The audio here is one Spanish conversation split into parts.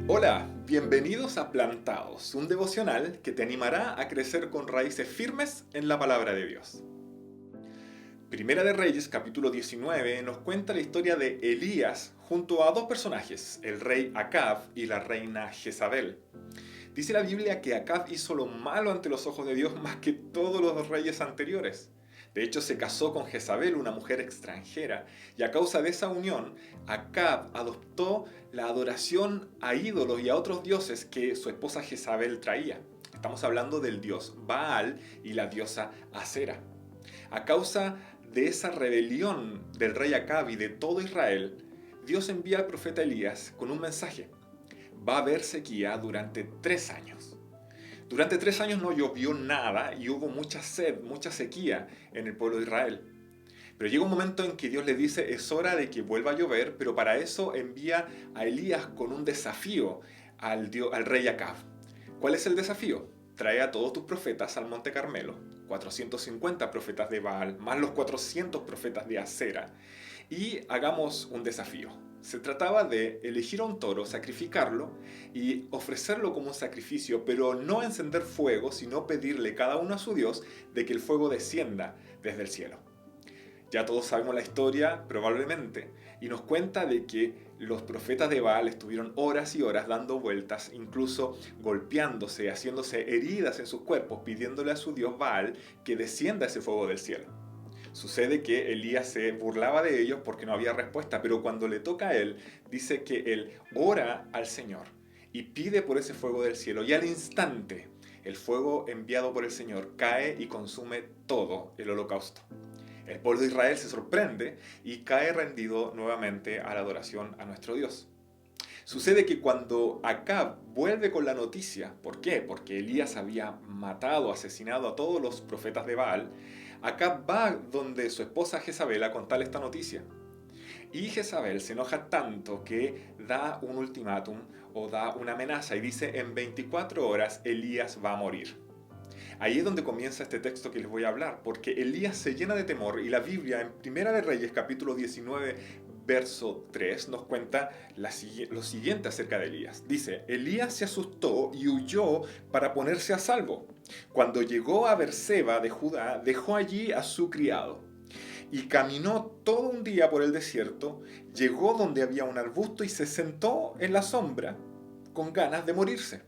Hola, bienvenidos a Plantados, un devocional que te animará a crecer con raíces firmes en la palabra de Dios. Primera de Reyes, capítulo 19, nos cuenta la historia de Elías junto a dos personajes, el rey Acab y la reina Jezabel. Dice la Biblia que Acab hizo lo malo ante los ojos de Dios más que todos los reyes anteriores. De hecho, se casó con Jezabel, una mujer extranjera, y a causa de esa unión, Acab adoptó la adoración a ídolos y a otros dioses que su esposa Jezabel traía. Estamos hablando del dios Baal y la diosa Acera. A causa de esa rebelión del rey Acab y de todo Israel, Dios envía al profeta Elías con un mensaje. Va a haber sequía durante 3 años. Durante 3 años no llovió nada y hubo mucha sed, mucha sequía en el pueblo de Israel. Pero llega un momento en que Dios le dice, es hora de que vuelva a llover, pero para eso envía a Elías con un desafío al rey Acab. ¿Cuál es el desafío? Trae a todos tus profetas al monte Carmelo, 450 profetas de Baal, más los 400 profetas de Acera, y hagamos un desafío. Se trataba de elegir a un toro, sacrificarlo y ofrecerlo como un sacrificio, pero no encender fuego, sino pedirle cada uno a su Dios de que el fuego descienda desde el cielo. Ya todos sabemos la historia, probablemente, y nos cuenta de que los profetas de Baal estuvieron horas y horas dando vueltas, incluso golpeándose, haciéndose heridas en sus cuerpos, pidiéndole a su dios Baal que descienda ese fuego del cielo. Sucede que Elías se burlaba de ellos porque no había respuesta, pero cuando le toca a él, dice que él ora al Señor y pide por ese fuego del cielo, y al instante el fuego enviado por el Señor cae y consume todo el holocausto. El pueblo de Israel se sorprende y cae rendido nuevamente a la adoración a nuestro Dios. Sucede que cuando Acab vuelve con la noticia, ¿por qué? Porque Elías había matado, asesinado a todos los profetas de Baal, Acab va donde su esposa Jezabel a contarle esta noticia. Y Jezabel se enoja tanto que da un ultimátum o da una amenaza y dice, en 24 horas Elías va a morir. Ahí es donde comienza este texto que les voy a hablar, porque Elías se llena de temor y la Biblia en Primera de Reyes capítulo 19 verso 3 nos cuenta lo siguiente acerca de Elías. Dice, Elías se asustó y huyó para ponerse a salvo. Cuando llegó a Berseba de Judá, dejó allí a su criado y caminó todo un día por el desierto, llegó donde había un arbusto y se sentó en la sombra con ganas de morirse.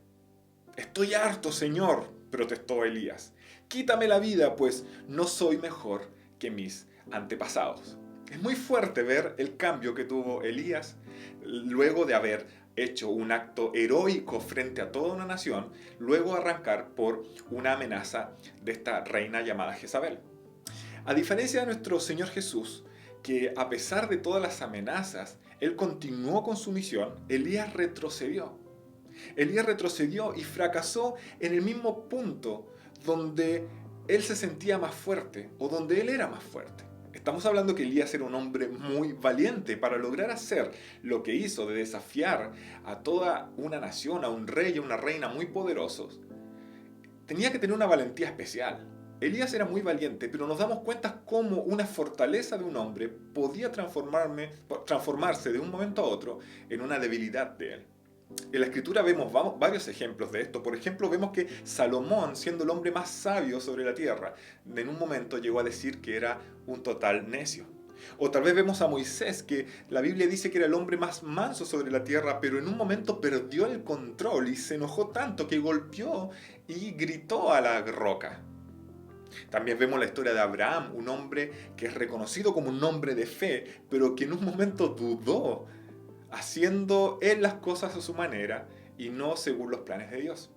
Estoy harto, Señor, protestó Elías. Quítame la vida, pues no soy mejor que mis antepasados. Es muy fuerte ver el cambio que tuvo Elías luego de haber hecho un acto heroico frente a toda una nación, luego arrancar por una amenaza de esta reina llamada Jezabel. A diferencia de nuestro Señor Jesús, que a pesar de todas las amenazas, él continuó con su misión, Elías retrocedió. Elías retrocedió y fracasó en el mismo punto donde él se sentía más fuerte o donde él era más fuerte. Estamos hablando que Elías era un hombre muy valiente para lograr hacer lo que hizo de desafiar a toda una nación, a un rey y a una reina muy poderosos. Tenía que tener una valentía especial. Elías era muy valiente, pero nos damos cuenta cómo una fortaleza de un hombre podía transformarse de un momento a otro en una debilidad de él. En la escritura vemos varios ejemplos de esto. Por ejemplo, vemos que Salomón, siendo el hombre más sabio sobre la tierra, en un momento llegó a decir que era un total necio. O tal vez vemos a Moisés, que la Biblia dice que era el hombre más manso sobre la tierra, pero en un momento perdió el control y se enojó tanto que golpeó y gritó a la roca. También vemos la historia de Abraham, un hombre que es reconocido como un hombre de fe, pero que en un momento dudó, haciendo él las cosas a su manera y no según los planes de Dios.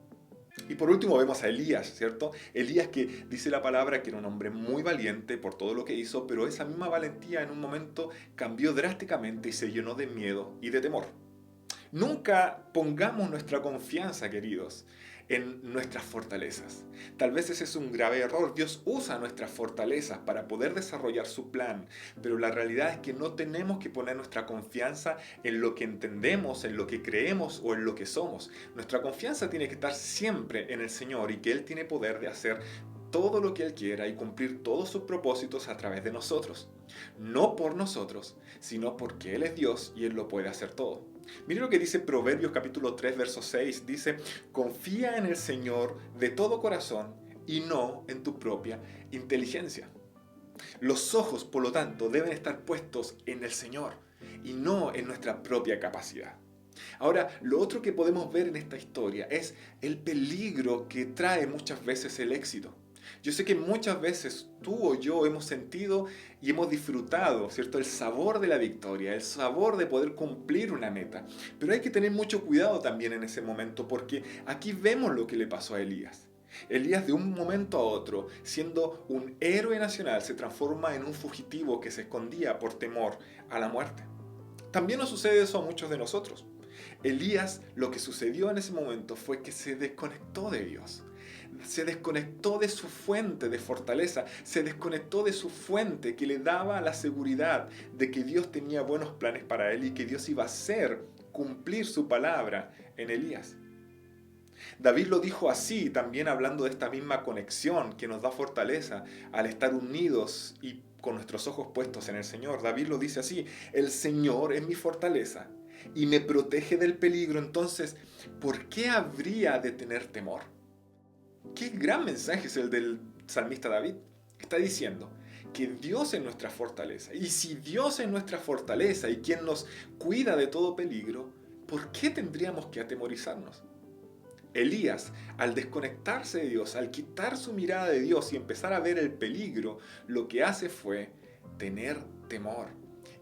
Y por último vemos a Elías, ¿cierto? Elías, que dice la palabra que era un hombre muy valiente por todo lo que hizo, pero esa misma valentía en un momento cambió drásticamente y se llenó de miedo y de temor. Nunca pongamos nuestra confianza, queridos, en nuestras fortalezas. Tal vez ese es un grave error. Dios usa nuestras fortalezas para poder desarrollar su plan, pero la realidad es que no tenemos que poner nuestra confianza en lo que entendemos, en lo que creemos o en lo que somos. Nuestra confianza tiene que estar siempre en el Señor y que Él tiene poder de hacer todo lo que Él quiera y cumplir todos sus propósitos a través de nosotros. No por nosotros, sino porque Él es Dios y Él lo puede hacer todo. Mire lo que dice Proverbios capítulo 3, verso 6. Dice, confía en el Señor de todo corazón y no en tu propia inteligencia. Los ojos, por lo tanto, deben estar puestos en el Señor y no en nuestra propia capacidad. Ahora, lo otro que podemos ver en esta historia es el peligro que trae muchas veces el éxito. Yo sé que muchas veces tú o yo hemos sentido y hemos disfrutado, ¿cierto?, el sabor de la victoria, el sabor de poder cumplir una meta. Pero hay que tener mucho cuidado también en ese momento porque aquí vemos lo que le pasó a Elías. Elías de un momento a otro, siendo un héroe nacional, se transforma en un fugitivo que se escondía por temor a la muerte. También nos sucede eso a muchos de nosotros. Elías, lo que sucedió en ese momento fue que se desconectó de Dios. Se desconectó de su fuente de fortaleza, se desconectó de su fuente que le daba la seguridad de que Dios tenía buenos planes para él y que Dios iba a hacer cumplir su palabra en Elías. David lo dijo así, también hablando de esta misma conexión que nos da fortaleza al estar unidos y con nuestros ojos puestos en el Señor. David lo dice así, el Señor es mi fortaleza y me protege del peligro, entonces, ¿por qué habría de tener temor? Qué gran mensaje es el del salmista David. Está diciendo que Dios es nuestra fortaleza. Y si Dios es nuestra fortaleza y quien nos cuida de todo peligro, ¿por qué tendríamos que atemorizarnos? Elías, al desconectarse de Dios, al quitar su mirada de Dios y empezar a ver el peligro, lo que hace fue tener temor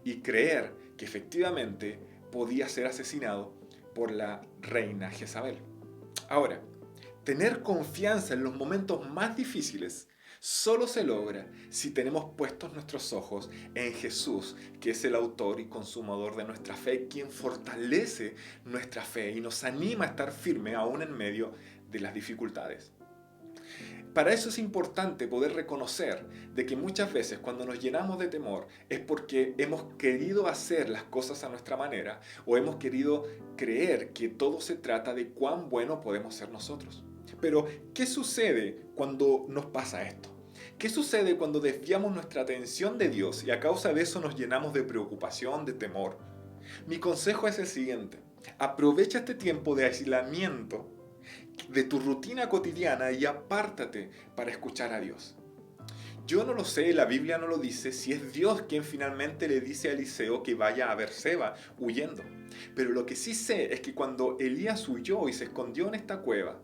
y creer que efectivamente podía ser asesinado por la reina Jezabel. Ahora, tener confianza en los momentos más difíciles solo se logra si tenemos puestos nuestros ojos en Jesús, que es el autor y consumador de nuestra fe, quien fortalece nuestra fe y nos anima a estar firme aún en medio de las dificultades. Para eso es importante poder reconocer de que muchas veces cuando nos llenamos de temor es porque hemos querido hacer las cosas a nuestra manera o hemos querido creer que todo se trata de cuán bueno podemos ser nosotros. Pero, ¿qué sucede cuando nos pasa esto? ¿Qué sucede cuando desviamos nuestra atención de Dios y a causa de eso nos llenamos de preocupación, de temor? Mi consejo es el siguiente. Aprovecha este tiempo de aislamiento de tu rutina cotidiana y apártate para escuchar a Dios. Yo no lo sé, la Biblia no lo dice, si es Dios quien finalmente le dice a Eliseo que vaya a Berseba huyendo. Pero lo que sí sé es que cuando Elías huyó y se escondió en esta cueva,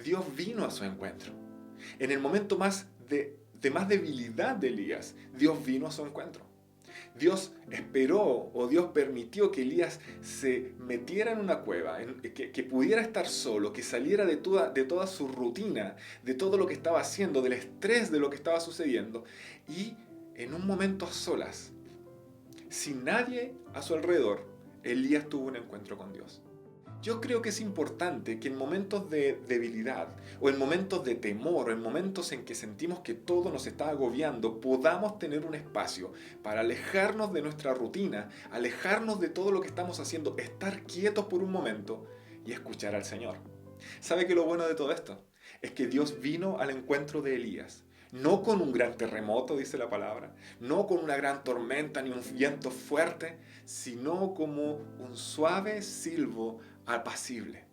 Dios vino a su encuentro. En el momento de más debilidad de Elías, Dios vino a su encuentro. Dios esperó o Dios permitió que Elías se metiera en una cueva, que pudiera estar solo, que saliera de toda su rutina, de todo lo que estaba haciendo, del estrés de lo que estaba sucediendo, y en un momento a solas, sin nadie a su alrededor, Elías tuvo un encuentro con Dios. Yo creo que es importante que en momentos de debilidad o en momentos de temor o en momentos en que sentimos que todo nos está agobiando, podamos tener un espacio para alejarnos de nuestra rutina, alejarnos de todo lo que estamos haciendo, estar quietos por un momento y escuchar al Señor. ¿Sabe qué lo bueno de todo esto? Es que Dios vino al encuentro de Elías. No con un gran terremoto, dice la palabra, no con una gran tormenta ni un viento fuerte, sino como un suave silbo apacible.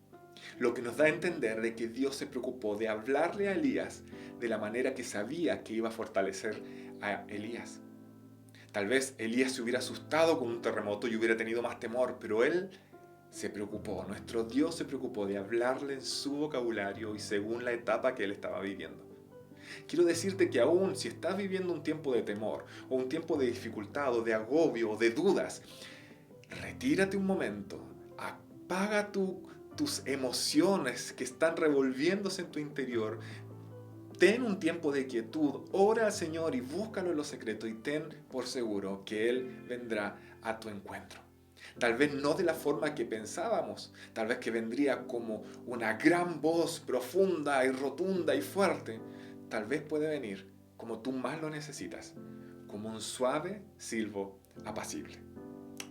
Lo que nos da a entender de que Dios se preocupó de hablarle a Elías de la manera que sabía que iba a fortalecer a Elías. Tal vez Elías se hubiera asustado con un terremoto y hubiera tenido más temor, pero él se preocupó, nuestro Dios se preocupó de hablarle en su vocabulario y según la etapa que él estaba viviendo. Quiero decirte que aún si estás viviendo un tiempo de temor o un tiempo de dificultad o de agobio o de dudas, retírate un momento, apaga tus emociones que están revolviéndose en tu interior, ten un tiempo de quietud, ora al Señor y búscalo en lo secreto y ten por seguro que Él vendrá a tu encuentro. Tal vez no de la forma que pensábamos, tal vez que vendría como una gran voz profunda y rotunda y fuerte, tal vez puede venir como tú más lo necesitas, como un suave silbo apacible.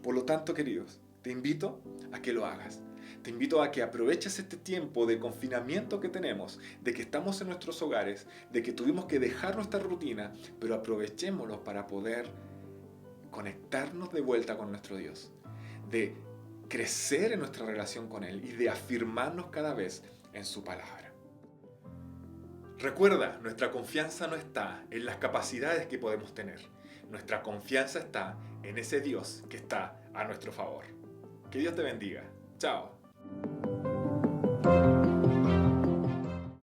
Por lo tanto, queridos, te invito a que lo hagas. Te invito a que aproveches este tiempo de confinamiento que tenemos, de que estamos en nuestros hogares, de que tuvimos que dejar nuestra rutina, pero aprovechémoslo para poder conectarnos de vuelta con nuestro Dios, de crecer en nuestra relación con Él y de afirmarnos cada vez en su palabra. Recuerda, nuestra confianza no está en las capacidades que podemos tener. Nuestra confianza está en ese Dios que está a nuestro favor. Que Dios te bendiga. Chao.